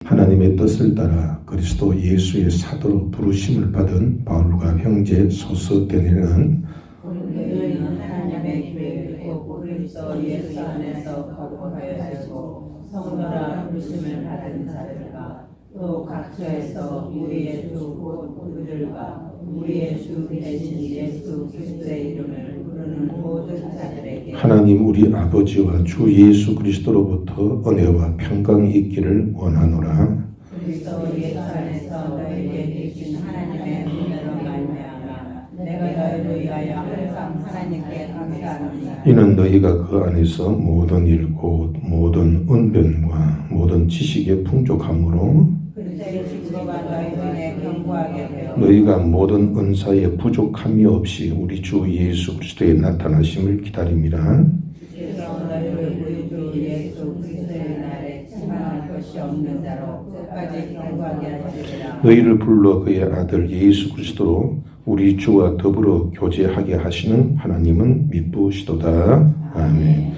하나님의 뜻을 따라 그리스도 예수의 사도로 부르심을 받은 바울과 형제 소서대네는 너희는 하나님의 교회고 그리스도 예수 안에서 거룩하여지고 성도라 부르심을 받은 자들과 또 각처에서 우리의 주 곧 그들과 우리의 주 대신 예수 그리스도의 이름을 부르는 모든 자들에게 하나님 우리 아버지와 주 예수 그리스도로부터 은혜와 평강이 있기를 원하노라. 그리스도 예수 안에서 너희에게 주신 하나님의 은혜로 말미암아 내가 너희를 위하여 항상 하나님께 감사하노니 이는 너희가 그 안에서 모든 일 곧 모든 은변과 모든 지식의 풍족함으로 그리스도의 증거가 너희에게 견고하게 되어 너희가 모든 은사에 부족함이 없이 우리 주 예수 그리스도의 나타나심을 기다림이라. 그래서 너희를 우리 주 예수 그리스도의 날에 책망할 것이 없는 자로 끝까지 견고하게 하시리라. 너희를 불러 그의 아들 예수 그리스도로 우리 주와 더불어 교제하게 하시는 하나님은 미쁘시도다. 아멘.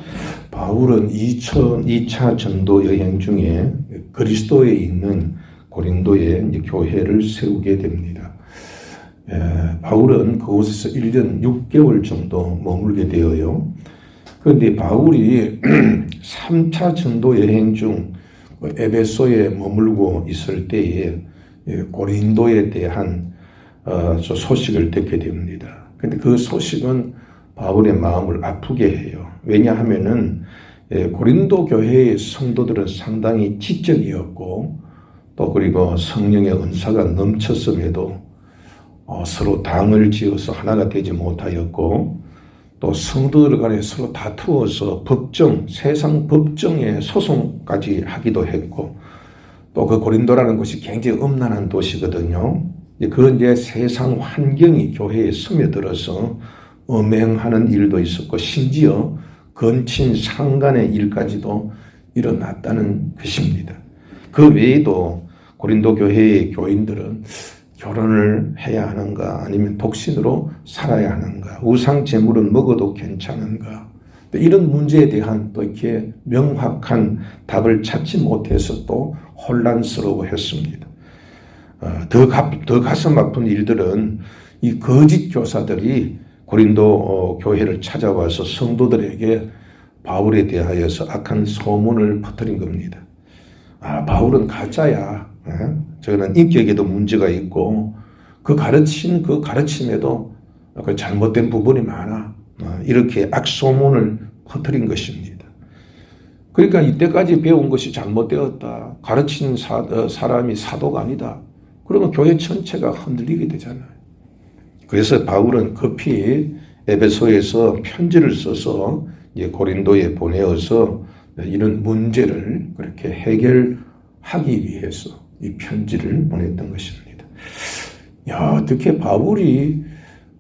바울은 2차 전도 여행 중에 그리스도에 있는 고린도에 교회를 세우게 됩니다. 바울은 그곳에서 1년 6개월 정도 머물게 되어요. 그런데 바울이 3차 전도 여행 중 에베소에 머물고 있을 때에 고린도에 대한 소식을 듣게 됩니다. 그런데 그 소식은 바울의 마음을 아프게 해요. 왜냐하면은 고린도 교회의 성도들은 상당히 지적이었고 또 그리고 성령의 은사가 넘쳤음에도 서로 당을 지어서 하나가 되지 못하였고 또 성도들 간에 서로 다투어서 세상 법정에 소송까지 하기도 했고 또 그 고린도라는 곳이 굉장히 음란한 도시거든요. 그런 이제 세상 환경이 교회에 스며들어서 음행하는 일도 있었고 심지어 건친 상간의 일까지도 일어났다는 것입니다. 그 외에도 고린도 교회의 교인들은 결혼을 해야 하는가 아니면 독신으로 살아야 하는가 우상 제물은 먹어도 괜찮은가 이런 문제에 대한 또 이렇게 명확한 답을 찾지 못해서 또 혼란스러워했습니다. 더 가슴 아픈 일들은 이 거짓 교사들이 고린도 교회를 찾아와서 성도들에게 바울에 대하여서 악한 소문을 퍼뜨린 겁니다. 바울은 가짜야. 저는 인격에도 문제가 있고 그 가르침에도 그 잘못된 부분이 많아. 이렇게 악소문을 퍼뜨린 것입니다. 그러니까 이때까지 배운 것이 잘못되었다. 가르친 사람이 사도가 아니다. 그러면 교회 전체가 흔들리게 되잖아요. 그래서 바울은 급히 에베소에서 편지를 써서 이제 고린도에 보내어서 이런 문제를 그렇게 해결하기 위해서 이 편지를 보냈던 것입니다. 어떻게 바울이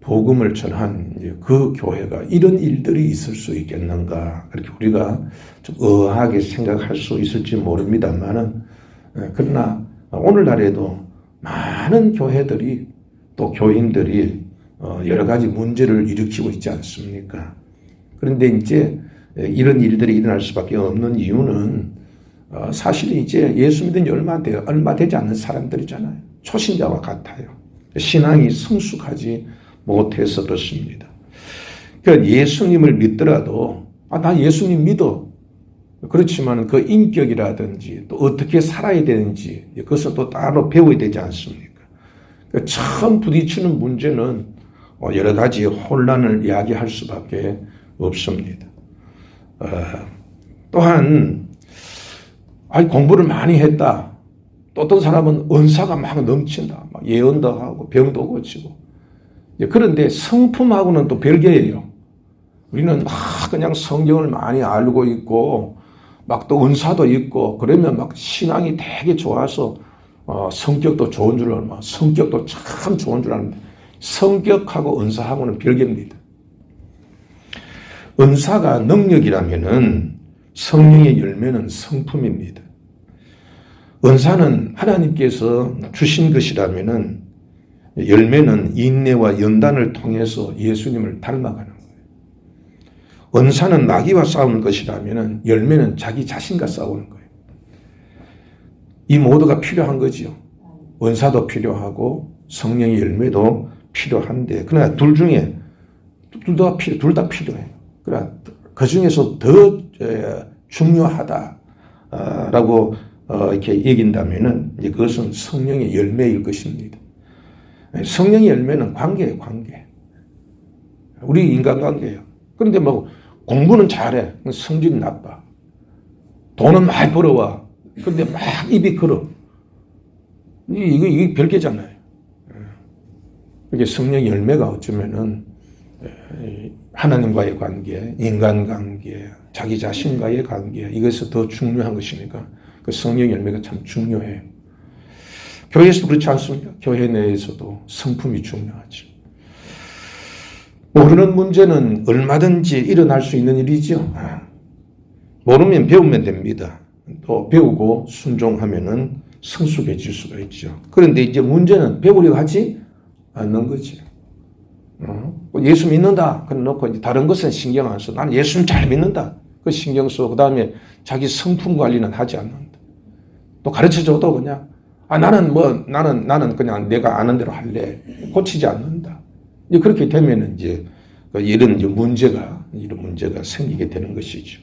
복음을 전한 그 교회가 이런 일들이 있을 수 있겠는가? 그렇게 우리가 좀 의아하게 생각할 수 있을지 모릅니다만은 그러나 오늘날에도 많은 교회들이 또 교인들이 여러 가지 문제를 일으키고 있지 않습니까? 그런데 이제 이런 일들이 일어날 수밖에 없는 이유는 사실 이제 예수 믿은 지 얼마 되지 않는 사람들이잖아요. 초신자와 같아요. 신앙이 성숙하지 못해서 그렇습니다. 그러니까 예수님을 믿더라도 나 예수님 믿어. 그렇지만 그 인격이라든지 또 어떻게 살아야 되는지 그것은 또 따로 배워야 되지 않습니까? 그러니까 처음 부딪히는 문제는 여러 가지 혼란을 이야기할 수밖에 없습니다. 또한 공부를 많이 했다. 또 어떤 사람은 은사가 막 넘친다. 막 예언도 하고 병도 고치고. 그런데 성품하고는 또 별개예요. 우리는 그냥 성경을 많이 알고 있고 막 또 은사도 있고 그러면 막 신앙이 되게 좋아서 성격도 좋은 줄 알고 성격도 참 좋은 줄 아는데 성격하고 은사하고는 별개입니다. 은사가 능력이라면은 성령의 열매는 성품입니다. 은사는 하나님께서 주신 것이라면은 열매는 인내와 연단을 통해서 예수님을 닮아가는 거예요. 은사는 마귀와 싸우는 것이라면 열매는 자기 자신과 싸우는 거예요. 이 모두가 필요한 거지요. 은사도 필요하고 성령의 열매도 필요한데, 그러나 둘 중에 둘 다 필요해요. 그러나 그 중에서 더 중요하다라고 이렇게 얘긴다면은 그것은 성령의 열매일 것입니다. 성령의 열매는 관계예요, 관계. 우리 인간관계예요. 그런데 뭐 공부는 잘해, 성질이 나빠. 돈은 많이 벌어와. 그런데 막 입이 걸어. 이게 별개잖아요. 이게 성령의 열매가 어쩌면은 하나님과의 관계, 인간관계, 자기 자신과의 관계, 이것이 더 중요한 것이니까 그 성령 열매가 참 중요해요. 교회에서도 그렇지 않습니까? 교회 내에서도 성품이 중요하죠. 모르는 문제는 얼마든지 일어날 수 있는 일이죠. 모르면 배우면 됩니다. 또 배우고 순종하면은 성숙해질 수가 있죠. 그런데 이제 문제는 배우려고 하지 않는 거지. 예수 믿는다. 그래 놓고 이제 다른 것은 신경 안 써. 나는 예수는 잘 믿는다. 그 신경 써. 그 다음에 자기 성품 관리는 하지 않는다. 또 가르쳐줘도 그냥 나는 그냥 내가 아는 대로 할래. 고치지 않는다. 이제 그렇게 되면은 이제 이런 문제가 생기게 되는 것이죠.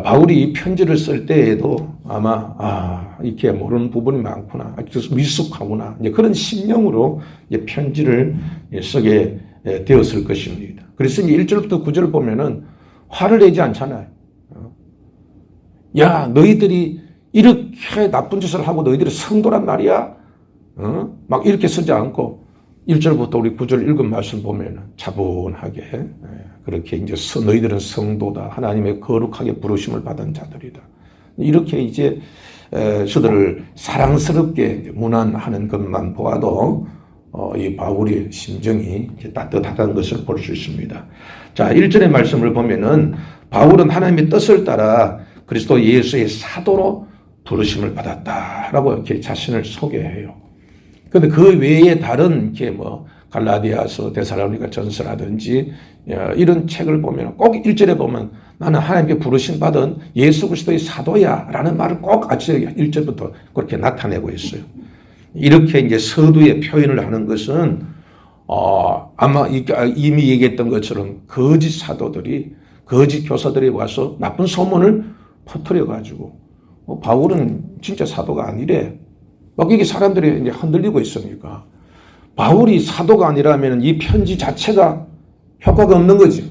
바울이 편지를 쓸 때에도 아마 이렇게 모르는 부분이 많구나, 미숙하구나, 이제 그런 심령으로 이제 편지를 쓰게 되었을 것입니다. 그래서 이제 1절부터 9절 보면은 화를 내지 않잖아요. 야, 너희들이 이렇게 나쁜 짓을 하고 너희들이 성도란 말이야? 막 이렇게 쓰지 않고 1절부터 우리 9절 읽은 말씀 보면 차분하게 그렇게 이제 너희들은 성도다. 하나님의 거룩하게 부르심을 받은 자들이다. 이렇게 이제 저들을 사랑스럽게 문안하는 것만 보아도 이 바울의 심정이 따뜻하다는 것을 볼 수 있습니다. 자, 1절의 말씀을 보면은 바울은 하나님의 뜻을 따라 그리스도 예수의 사도로 부르심을 받았다라고 이렇게 자신을 소개해요. 그런데 그 외에 다른 이렇게 뭐 갈라디아서, 데살로니가 전서라든지 이런 책을 보면 꼭 1절에 보면 나는 하나님께 부르심 받은 예수 그리스도의 사도야 라는 말을 꼭 아주 1절부터 그렇게 나타내고 있어요. 이렇게 이제 서두에 표현을 하는 것은 아마 이미 얘기했던 것처럼 거짓 사도들이, 거짓 교사들이 와서 나쁜 소문을 퍼뜨려 가지고 바울은 진짜 사도가 아니래. 막 이게 사람들이 이제 흔들리고 있으니까 바울이 사도가 아니라면 이 편지 자체가 효과가 없는 거죠.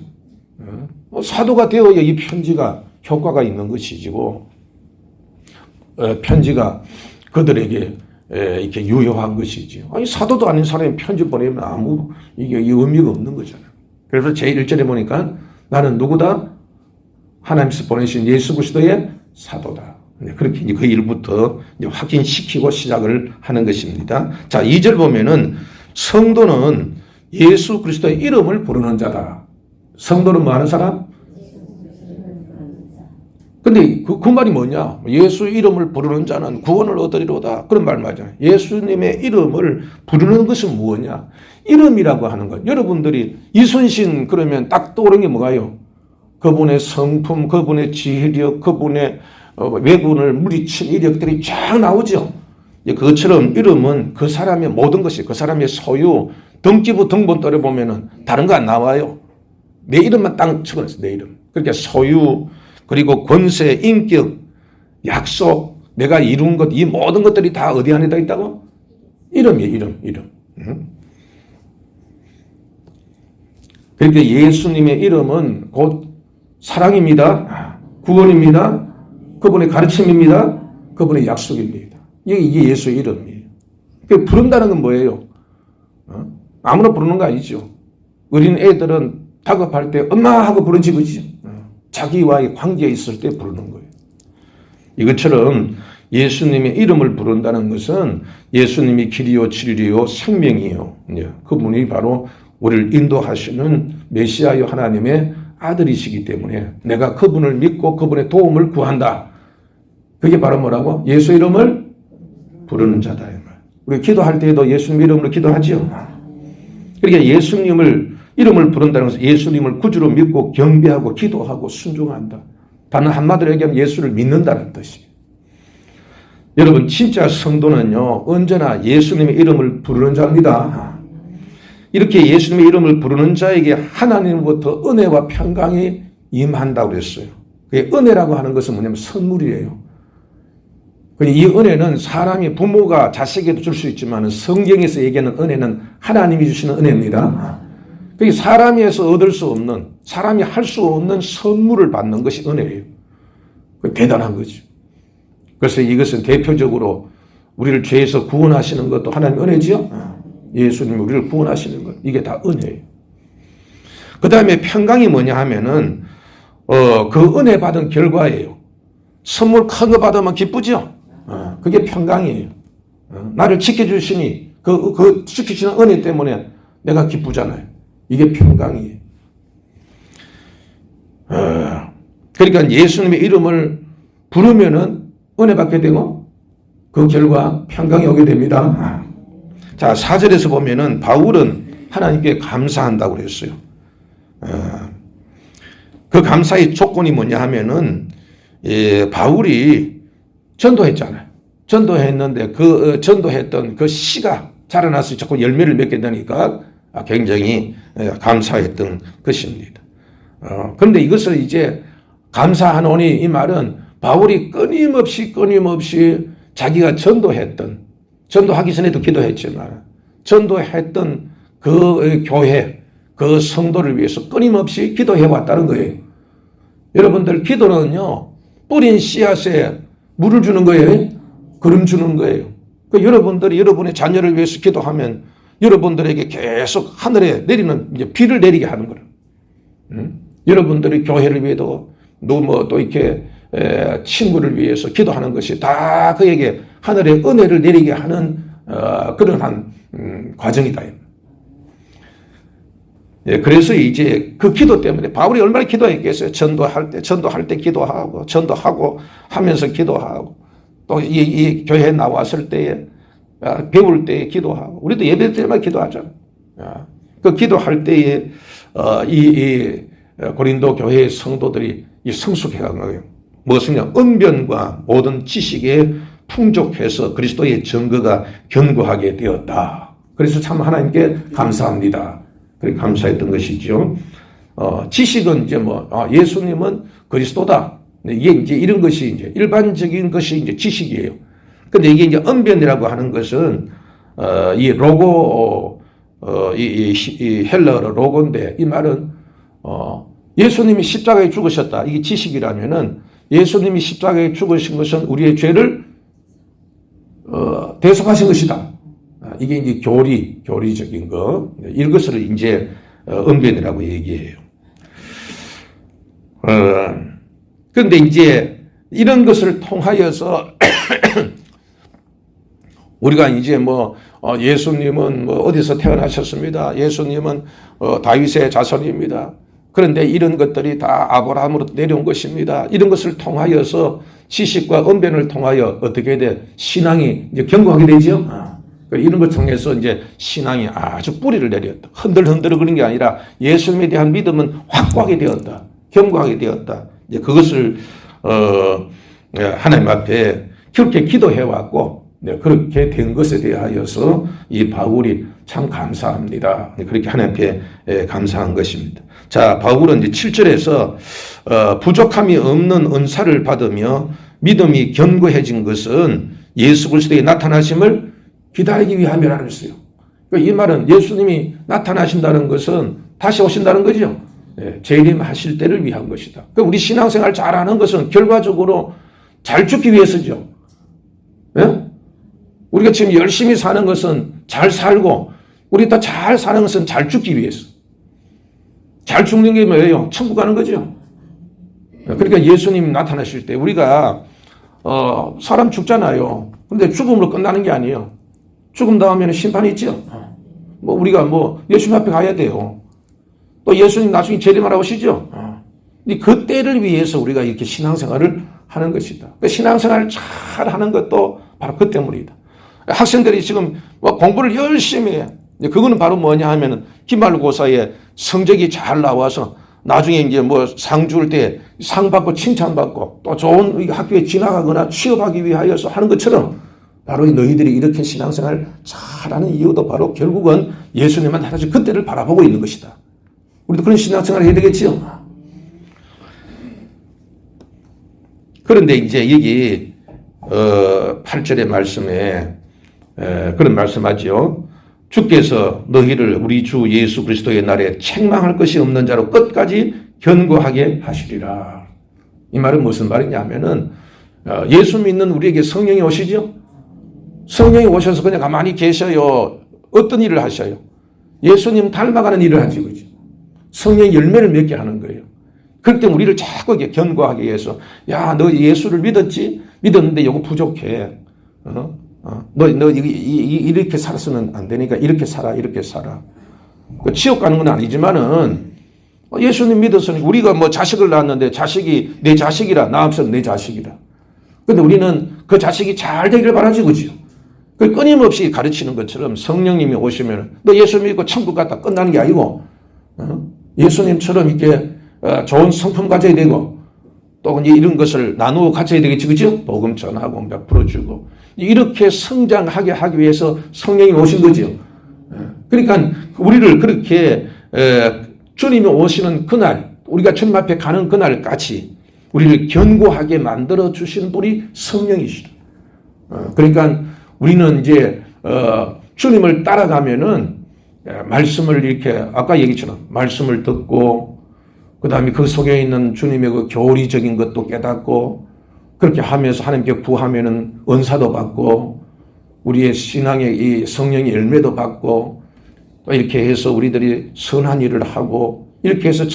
사도가 되어야 이 편지가 효과가 있는 것이고 편지가 그들에게 이렇게 유효한 것이지. 아니 사도도 아닌 사람이 편지 보내면 아무 이게 의미가 없는 거잖아요. 그래서 제1절에 보니까 나는 누구다? 하나님께서 보내신 예수 그리스도의 사도다. 그렇게 이제 그 일부터 이제 확인시키고 시작을 하는 것입니다. 자, 2절 보면은 성도는 예수 그리스도의 이름을 부르는 자다. 성도는 뭐 하는 사람? 근데 그 말이 뭐냐? 예수 이름을 부르는 자는 구원을 얻으리로다. 그런 말 맞아요. 예수님의 이름을 부르는 것은 무엇이냐? 이름이라고 하는 것. 여러분들이 이순신 그러면 딱 떠오르는 게 뭐가요? 그분의 성품, 그분의 지혜력, 그분의 외군을 물리친 이력들이 쫙 나오죠. 그것처럼 이름은 그 사람의 모든 것이, 그 사람의 소유, 등기부 등본 떨어보면은 다른 거 안 나와요. 내 이름만 딱 적어놨어요. 내 이름. 그러니까 소유, 그리고 권세, 인격, 약속, 내가 이룬 것, 이 모든 것들이 다 어디 안에 다 있다고? 이름이에요, 이름. 그러니까 예수님의 이름은 곧 사랑입니다. 구원입니다. 그분의 가르침입니다. 그분의 약속입니다. 이게 예수의 이름이에요. 부른다는 건 뭐예요? 아무나 부르는 거 아니죠. 어린 애들은 다급할 때 엄마 하고 부르지, 그지? 자기와의 관계에 있을 때 부르는 거예요. 이것처럼 예수님의 이름을 부른다는 것은 예수님이 길이요 진리요 생명이요. 그분이 바로 우리를 인도하시는 메시아요 하나님의 아들이시기 때문에 내가 그분을 믿고 그분의 도움을 구한다. 그게 바로 뭐라고? 예수 이름을 부르는 자다. 우리 기도할 때에도 예수님 이름으로 기도하지요. 그러니까 예수님을 이름을 부른다는 것은 예수님을 구주로 믿고 경배하고 기도하고 순종한다. 다른 한마디로 얘기하면 예수를 믿는다는 뜻이에요. 여러분 진짜 성도는요 언제나 예수님의 이름을 부르는 자입니다. 이렇게 예수님의 이름을 부르는 자에게 하나님으로부터 은혜와 평강이 임한다고 그랬어요. 은혜라고 하는 것은 뭐냐면 선물이에요. 이 은혜는 사람이 부모가 자식에게 줄 수 있지만 성경에서 얘기하는 은혜는 하나님이 주시는 은혜입니다. 사람에서 얻을 수 없는, 사람이 할 수 없는 선물을 받는 것이 은혜예요. 대단한 거죠. 그래서 이것은 대표적으로 우리를 죄에서 구원하시는 것도 하나님 은혜지요. 예수님이 우리를 구원하시는 것, 이게 다 은혜예요. 그 다음에 평강이 뭐냐 하면은 그 은혜 받은 결과예요. 선물 큰 거 받으면 기쁘죠. 그게 평강이에요. 나를 지켜주시니 그 지키시는 은혜 때문에 내가 기쁘잖아요. 이게 평강이에요. 그러니까 예수님의 이름을 부르면은 은혜 받게 되고 그 결과 평강이 오게 됩니다. 자, 4절에서 보면은 바울은 하나님께 감사한다고 그랬어요. 그 감사의 조건이 뭐냐 하면은 바울이 전도했잖아요. 전도했는데 그 전도했던 그 씨가 자라나서 자꾸 열매를 맺게 되니까 굉장히 감사했던 것입니다. 그런데 이것을 이제 감사하노니 이 말은 바울이 끊임없이 자기가 전도하기 전에도 기도했지만 전도했던 그 교회, 그 성도를 위해서 끊임없이 기도해 왔다는 거예요. 여러분들 기도는요, 뿌린 씨앗에 물을 주는 거예요. 그름 주는 거예요. 여러분들이 여러분의 자녀를 위해서 기도하면 여러분들에게 계속 하늘에 내리는 이제 비를 내리게 하는 거예요. 여러분들이 교회를 위해도 또 이렇게 친구를 위해서 기도하는 것이 다 그에게 하늘의 은혜를 내리게 하는 그러한 과정이다. 그래서 이제 그 기도 때문에 바울이 얼마나 기도했겠어요. 전도할 때 기도하고, 전도하고 하면서 기도하고, 또 이 교회에 나왔을 때에 배울 때에 기도하고, 우리도 예배 때만 기도하잖아요. 그 기도할 때에 이 고린도 교회의 성도들이 이 성숙해간 거예요. 무엇이냐? 언변과 모든 지식에 풍족해서 그리스도의 증거가 견고하게 되었다. 그래서 참 하나님께 감사합니다. 그렇게 감사했던 것이죠. 지식은 이제 예수님은 그리스도다. 이게 이제 이런 것이 이제 일반적인 것이 이제 지식이에요. 근데 이게 이제 언변이라고 하는 것은 이 로고, 이 헬러어 로고인데 이 말은 예수님이 십자가에 죽으셨다. 이게 지식이라면은 예수님이 십자가에 죽으신 것은 우리의 죄를 대속하신 것이다. 이게 이제 교리적인 거. 이것을 이제 언변이라고 얘기해요. 그런데 이제 이런 것을 통하여서 우리가 이제 예수님은 어디서 태어나셨습니다. 예수님은 다윗의 자손입니다. 그런데 이런 것들이 다 아브라함으로 내려온 것입니다. 이런 것을 통하여서 지식과 언변을 통하여 어떻게 돼? 신앙이 이제 견고하게 되죠. 이런 걸 통해서 이제 신앙이 아주 뿌리를 내렸다. 흔들흔들 그런 게 아니라 예수님에 대한 믿음은 확고하게 되었다. 견고하게 되었다. 이제 그것을 하나님 앞에 그렇게 기도해왔고, 그렇게 된 것에 대하여서 이 바울이 참 감사합니다. 그렇게 하나님 앞에 감사한 것입니다. 자, 바울은 이제 7절에서 부족함이 없는 은사를 받으며 믿음이 견고해진 것은 예수 그리스도의 나타나심을 기다리기 위함이라고 했어요. 이 말은 예수님이 나타나신다는 것은 다시 오신다는 거죠. 재림하실 때를 위한 것이다. 우리 신앙생활 잘하는 것은 결과적으로 잘 죽기 위해서죠. 우리가 지금 열심히 사는 것은 잘 살고, 우리 또 잘 사는 것은 잘 죽기 위해서. 잘 죽는 게 뭐예요? 천국 가는 거죠. 그러니까 예수님 나타나실 때 우리가 사람 죽잖아요. 근데 죽음으로 끝나는 게 아니에요. 죽음 다음에는 심판이 있죠. 우리가 예수님 앞에 가야 돼요. 또 예수님 나중에 재림하러 오시죠. 그 때를 위해서 우리가 이렇게 신앙생활을 하는 것이다. 그 신앙생활을 잘 하는 것도 바로 그 때문이다. 학생들이 지금 공부를 열심히 해. 그거는 바로 뭐냐 하면은 기말고사에 성적이 잘 나와서 나중에 이제 뭐 상 줄 때 상 받고 칭찬받고 또 좋은 학교에 진학하거나 취업하기 위하여서 하는 것처럼 바로 너희들이 이렇게 신앙생활 잘하는 이유도 바로 결국은 예수님만 하나씩 그때를 바라보고 있는 것이다. 우리도 그런 신앙생활을 해야 되겠지요. 그런데 이제 여기 8절의 말씀에 그런 말씀하지요. 주께서 너희를 우리 주 예수 그리스도의 날에 책망할 것이 없는 자로 끝까지 견고하게 하시리라. 이 말은 무슨 말이냐면은 예수 믿는 우리에게 성령이 오시죠. 성령이 오셔서 그냥 가만히 계셔요. 어떤 일을 하셔요? 예수님 닮아가는 일을 하지 그죠. 성령의 열매를 맺게 하는 거예요. 그럴 때 우리를 자꾸 견고하게 해서 야, 너 예수를 믿었지? 믿었는데 이거 부족해. 너 이렇게 살아서는 안 되니까 이렇게 살아, 이렇게 살아. 지옥 가는 건 아니지만은 예수님 믿었으니 우리가 뭐 자식을 낳았는데 자식이 내 자식이라 낳았으면 내 자식이라. 근데 우리는 그 자식이 잘 되기를 바라지 그죠. 그 끊임없이 가르치는 것처럼 성령님이 오시면 너 예수 믿고 천국 갔다 끝나는 게 아니고 예수님처럼 이렇게 좋은 성품 가져야 되고 또 이제 이런 것을 나누어 가져야 되겠지 그죠. 복음 전하고 베풀어 주고 이렇게 성장하게 하기 위해서 성령이 오신 거죠. 그러니까 우리를 그렇게 주님이 오시는 그날 우리가 주님 앞에 가는 그날까지 우리를 견고하게 만들어 주시는 분이 성령이시다. 그러니까 우리는 이제 주님을 따라가면은 말씀을 이렇게 아까 얘기처럼 말씀을 듣고 그 다음에 그 속에 있는 주님의 그 교리적인 것도 깨닫고 그렇게 하면서 하나님께 구하면은 은사도 받고 우리의 신앙의 이 성령의 열매도 받고 또 이렇게 해서 우리들이 선한 일을 하고 이렇게 해서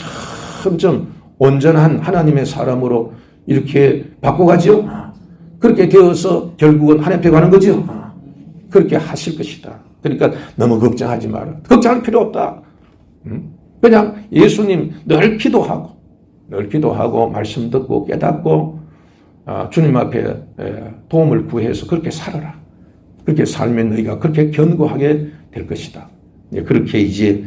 점점 온전한 하나님의 사람으로 이렇게 바꿔가지요. 그렇게 되어서 결국은 하나님 앞에 가는 거죠. 그렇게 하실 것이다. 그러니까 너무 걱정하지 마라. 걱정할 필요 없다. 그냥 예수님 늘 기도하고 말씀 듣고 깨닫고 주님 앞에 도움을 구해서 그렇게 살아라. 그렇게 살면 너희가 그렇게 견고하게 될 것이다. 그렇게 이제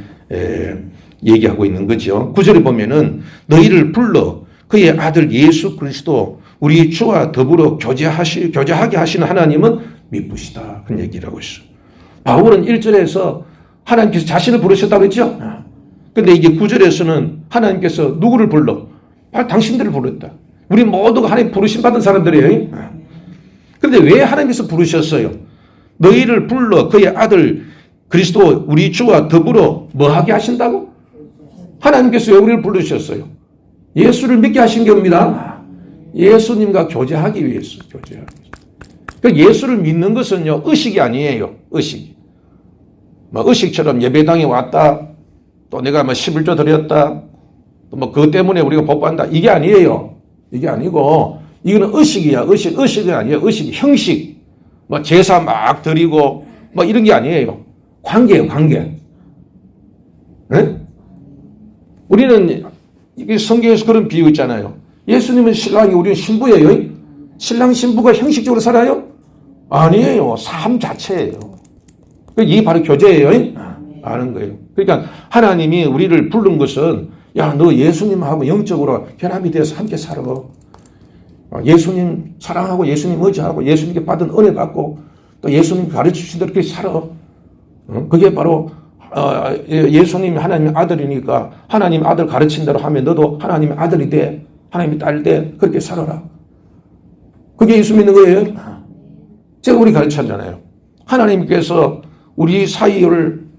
얘기하고 있는 거죠. 9절에 보면은 너희를 불러 그의 아들 예수 그리스도 우리 주와 더불어 교제하게 하시는 하나님은 미쁘시다. 그런 얘기를 하고 있어요. 바울은 1절에서 하나님께서 자신을 부르셨다고 했죠. 근데 이게 9절에서는 하나님께서 누구를 불러? 바로 당신들을 불렀다. 우리 모두가 하나님 부르심 받은 사람들이에요. 그런데 왜 하나님께서 부르셨어요? 너희를 불러 그의 아들 그리스도 우리 주와 더불어 뭐 하게 하신다고? 하나님께서 왜 우리를 부르셨어요? 예수를 믿게 하신 겁니다. 예수님과 교제하기 위해서 교제하기 위해서. 예수를 믿는 것은요 의식이 아니에요. 의식이. 의식처럼 예배당에 왔다. 또 내가 11조 드렸다. 또 그것 때문에 우리가 복받는다. 이게 아니에요. 이게 아니고 이거는 의식이야. 의식이 아니에요. 의식, 형식. 제사 막 드리고 이런 게 아니에요. 관계예요. 관계. 네? 우리는 이게 성경에서 그런 비유 있잖아요. 예수님은 신랑이 우리는 신부예요. 신랑 신부가 형식적으로 살아요? 아니에요. 삶 자체예요. 이게 바로 교제예요. 아는 거예요. 그러니까 하나님이 우리를 부른 것은 야, 너 예수님하고 영적으로 결합이 되어서 함께 살아. 예수님 사랑하고 예수님 의지하고 예수님께 받은 은혜 받고 또 예수님 가르치신 대로 그렇게 살아. 그게 바로 예수님이 하나님의 아들이니까 하나님 아들 가르친 대로 하면 너도 하나님의 아들이 돼. 하나님의 딸 돼. 그렇게 살아라. 그게 예수 믿는 거예요. 제가 우리 가르쳤잖아요. 하나님께서 우리 사이를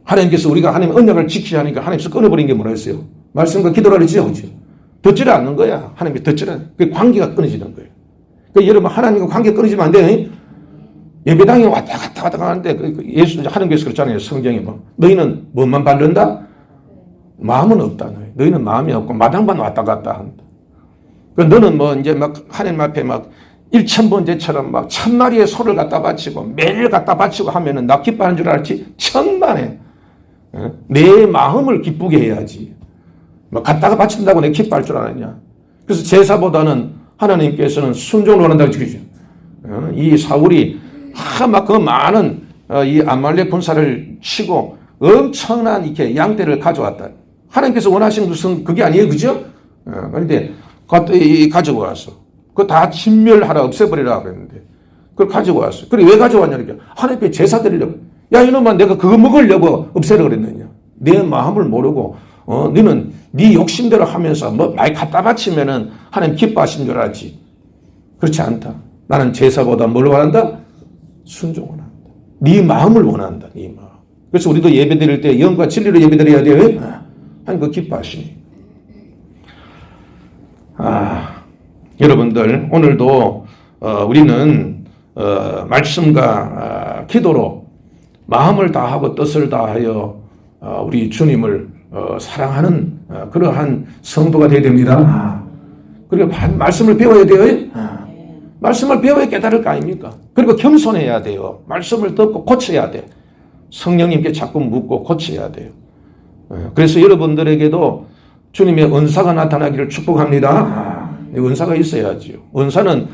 하나님께서 우리가 하나님의 언약을 지키자 하니까 하나님께서 끊어버린 게 뭐라 했어요? 말씀과 기도라 그러죠. 그죠? 듣지를 않는 거야. 하나님이 듣지를 않는 거야. 그 관계가 끊어지는 거예요. 그러니까 여러분 하나님과 관계 끊어지면 안 돼. 예배당에 왔다 갔다 가는데 예수 하나님께서 그렇잖아요. 성경에 보면 너희는 뭐만 바른다? 마음은 없다. 너희는 마음이 없고 마당만 왔다 갔다 한다. 너는 이제 하나님 앞에 1,000번째처럼 1,000마리의 소를 갖다 바치고 매일 갖다 바치고 하면은 나 기뻐하는 줄 알지? 천만에. 내 마음을 기쁘게 해야지. 갖다가 바친다고 내 기뻐할 줄 아느냐. 그래서 제사보다는 하나님께서는 순종을 원한다고 지키죠. 이 사울이 그 많은 이 아말렉 군사를 치고 엄청난 이렇게 양떼를 가져왔다. 하나님께서 원하시는 것은 그게 아니에요. 그죠? 그런데 가지고 왔어. 그거 다 진멸하라, 없애버리라 그랬는데 그걸 가지고 왔어. 그래 왜 가져왔냐니까 하나님 앞에 제사 드리려고. 야 이놈아 내가 그거 먹으려고 없애라 그랬느냐. 내 마음을 모르고 너는 네 욕심대로 하면서 뭐 많이 갖다 바치면은 하나님 기뻐하신 줄 알지. 그렇지 않다. 나는 제사보다 뭘 원한다? 순종을 한다. 네 마음을 원한다. 네 마음. 그래서 우리도 예배 드릴 때 영과 진리로 예배 드려야 돼요. 하나님 그 기뻐하시니. 여러분들 오늘도 우리는 말씀과 기도로 마음을 다하고 뜻을 다하여 우리 주님을 사랑하는 그러한 성도가 되어야 됩니다. 그리고 말씀을 배워야 돼요. 말씀을 배워야 깨달을 거 아닙니까? 그리고 겸손해야 돼요. 말씀을 듣고 고쳐야 돼. 성령님께 자꾸 묻고 고쳐야 돼요. 그래서 여러분들에게도 주님의 은사가 나타나기를 축복합니다. 은사가 있어야지요. 은사는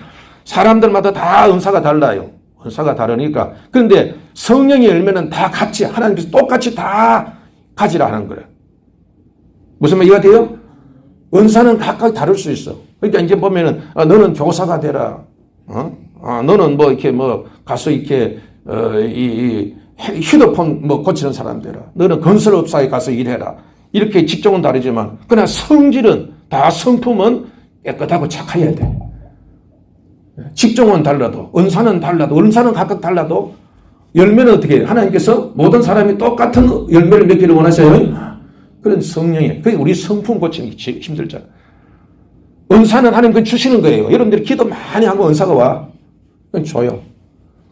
사람들마다 다 은사가 달라요. 은사가 다르니까. 그런데 성령의 열매는 다 같이 하나님께서 똑같이 다 가지라 하는 거예요. 무슨 말 이해가 돼요? 은사는 각각 다를 수 있어. 그러니까 이제 보면은 너는 교사가 되라. 너는 뭐 이렇게 뭐 가서 이렇게 이 휴대폰 뭐 고치는 사람 되라. 너는 건설업사에 가서 일해라. 이렇게 직종은 다르지만 그러나 성질은 다 성품은 깨끗하고 착해야 돼. 직종은 달라도 은사는 달라도 은사는 각각 달라도 열매는 어떻게 해요? 하나님께서 모든 사람이 똑같은 열매를 맺기를 원하세요. 그런 성령이. 그게 우리 성품 고치는 게 힘들잖아. 은사는 하나님 그 주시는 거예요. 여러분들이 기도 많이 하고 은사가 와. 그건 줘요.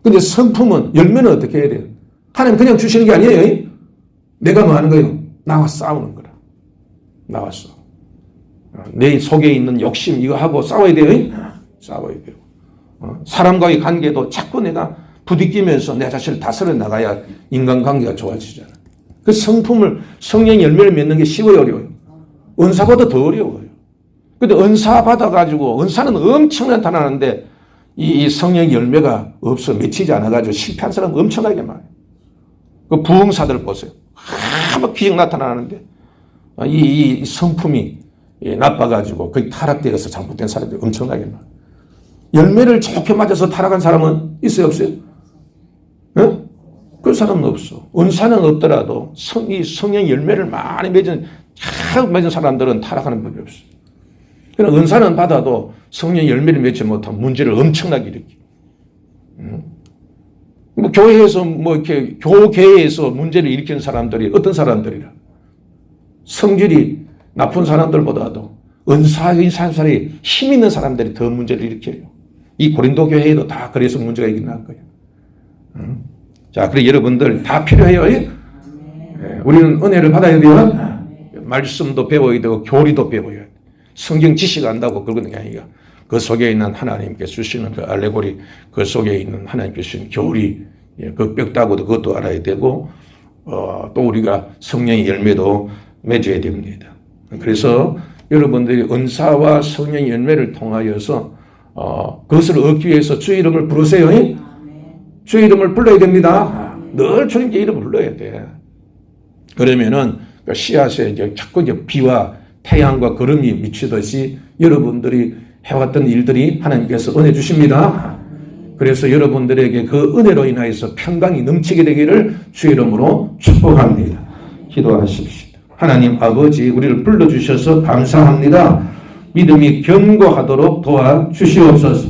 근데 성품은 열매는 어떻게 해야 돼요? 하나님 그냥 주시는 게 아니에요. 내가 뭐 하는 거예요? 나와 싸우는 거라. 나왔어. 내 속에 있는 욕심 이거 하고 싸워야 돼요. 싸워야 돼요. 사람과의 관계도 자꾸 내가 부딪히면서 내 자신을 다스려 나가야 인간관계가 좋아지잖아. 그 성품을 성령 열매를 맺는 게 쉬워요, 어려워요? 은사보다 더 어려워요. 근데 은사 받아가지고 은사는 엄청 나타나는데 이 성령 열매가 없어 맺히지 않아가지고 실패한 사람 엄청나게 많아요. 그 부흥사들 보세요. 막 기적 나타나는데 이 성품이 나빠가지고 거의 타락되어서 잘못된 사람들이 엄청나게 많아요. 열매를 좋게 맞아서 타락한 사람은 있어요, 없어요? 네? 그 사람은 없어. 은사는 없더라도 이 성령 열매를 많이 맺은 사람들은 타락하는 법이 없어. 그러나 은사는 받아도 성령 열매를 맺지 못한 문제를 엄청나게 일으키. 뭐 교회에서 뭐 이렇게 교계에서 문제를 일으키는 사람들이 어떤 사람들이라? 성질이 나쁜 사람들보다도 은사의 사람이 힘 있는 사람들이 더 문제를 일으켜요. 이 고린도 교회에도 다 그래서 문제가 일어난 거예요. 자, 그래 여러분들 다 필요해요. 우리는 은혜를 받아야 돼요. 말씀도 배워야 되고 교리도 배워야 돼. 성경 지식 안다고 그러는 게 아니라 그 속에 있는 하나님께 주시는 그 알레고리, 그 속에 있는 하나님께 주시는 교리, 그 뼈다구도 그것도 알아야 되고 또 우리가 성령의 열매도 맺어야 됩니다. 그래서 여러분들이 은사와 성령의 열매를 통하여서 그것을 얻기 위해서 주의 이름을 부르세요. 주의 이름을 불러야 됩니다. 늘 주님께 이름을 불러야 돼. 그러면은 씨앗에 이제 자꾸 이제 비와 태양과 구름이 미치듯이 여러분들이 해왔던 일들이 하나님께서 은혜 주십니다. 그래서 여러분들에게 그 은혜로 인하여서 평강이 넘치게 되기를 주의 이름으로 축복합니다. 기도하십시오. 하나님 아버지, 우리를 불러주셔서 감사합니다. 믿음이 견고하도록 도와주시옵소서.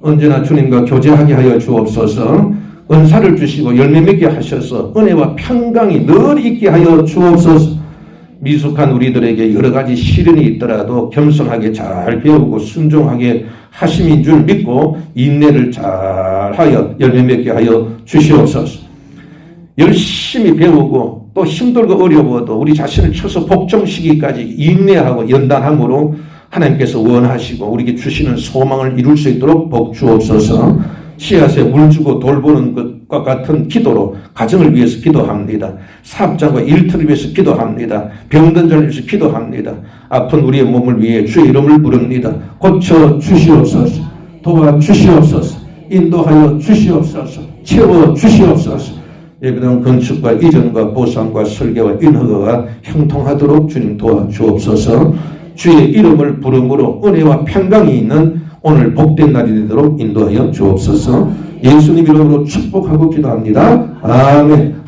언제나 주님과 교제하게 하여 주옵소서. 은사를 주시고 열매 맺게 하셔서 은혜와 평강이 늘 있게 하여 주옵소서. 미숙한 우리들에게 여러 가지 시련이 있더라도 겸손하게 잘 배우고 순종하게 하심인 줄 믿고 인내를 잘하여 열매 맺게 하여 주시옵소서. 열심히 배우고 또 힘들고 어려워도 우리 자신을 쳐서 복종시키기까지 인내하고 연단함으로 하나님께서 원하시고 우리에게 주시는 소망을 이룰 수 있도록 복 주옵소서. 씨앗에 물 주고 돌보는 것과 같은 기도로 가정을 위해서 기도합니다. 사업장과 일터를 위해서 기도합니다. 병든 자를 위해서 기도합니다. 아픈 우리의 몸을 위해 주의 이름을 부릅니다. 고쳐 주시옵소서. 도와 주시옵소서. 인도하여 주시옵소서. 채워 주시옵소서. 예배당 건축과 이전과 보상과 설계와 인허가가 형통하도록 주님 도와주옵소서. 주의 이름을 부름으로 은혜와 평강이 있는 오늘 복된 날이 되도록 인도하여 주옵소서. 예수님 이름으로 축복하고 기도합니다. 아멘.